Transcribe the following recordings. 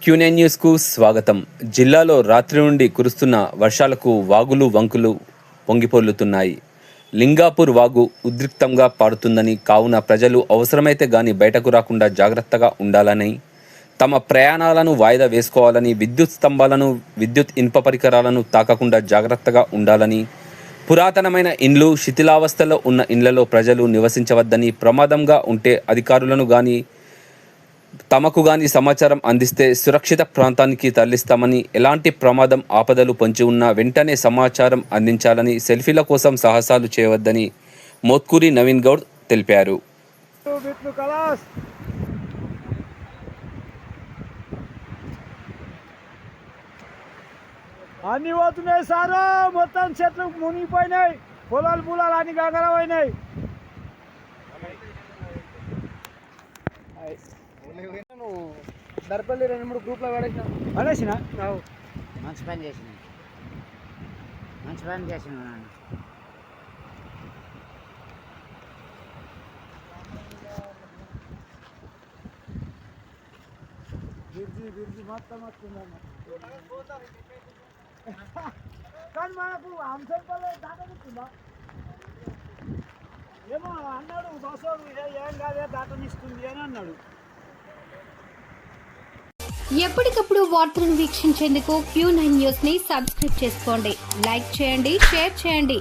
Q9 న్యూస్కు స్వాగతం. జిల్లాలో రాత్రి నుండి కురుస్తున్న వర్షాలకు వాగులు వంకులు పొంగిపొర్లుతున్నాయి. లింగాపూర్ వాగు ఉద్రిక్తంగా పారుతుందని, కావున ప్రజలు అవసరమైతే గాని బయటకు రాకుండా జాగ్రత్తగా ఉండాలని, తమ ప్రయాణాలను వాయిదా వేసుకోవాలని, విద్యుత్ స్తంభాలను, విద్యుత్ ఇనుప పరికరాలను తాకకుండా జాగ్రత్తగా ఉండాలని, పురాతనమైన ఇండ్లు, శిథిలావస్థలో ఉన్న ఇండ్లలో ప్రజలు నివసించవద్దని, ప్రమాదంగా ఉంటే అధికారులను గాని తమకు గాని సమాచారం అందిస్తే సురక్షిత ప్రాంతానికి తరలిస్తామని, ఎలాంటి ప్రమాదం ఆపదలు పొంచి ఉన్నా వెంటనే సమాచారం అందించాలని, సెల్ఫీల కోసం సాహసాలు చేయవద్దని మోత్కూరి నవీన్ గౌడ్ తెలిపారు. అన్ని పోతున్నాయి సారు, మొత్తం చెట్లు మునిగిపోయినాయి, పొలాలు పూలాలు అన్ని గగనమైనాయి. దర్పల్లి 2-3 గ్రూప్లో పడేసిన మంచి పని చేసిన బిర్జి మొత్తం వస్తుందన్న. కానీ మనకు అంశంపల్లి దాటనిస్తుందా ఏమో అన్నాడు బస్సోడు, ఏం కాదే దాటనిస్తుంది అని అన్నాడు. ఎప్పటికప్పుడు వార్తలను వీక్షించేందుకు Q9 న్యూస్ ని సబ్స్క్రైబ్ చేసుకోండి, లైక్ చేయండి, షేర్ చేయండి.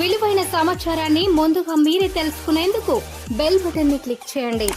విలువైన సమాచారాన్ని ముందుగా మీరే తెలుసుకునేందుకు బెల్ బటన్ ని క్లిక్ చేయండి.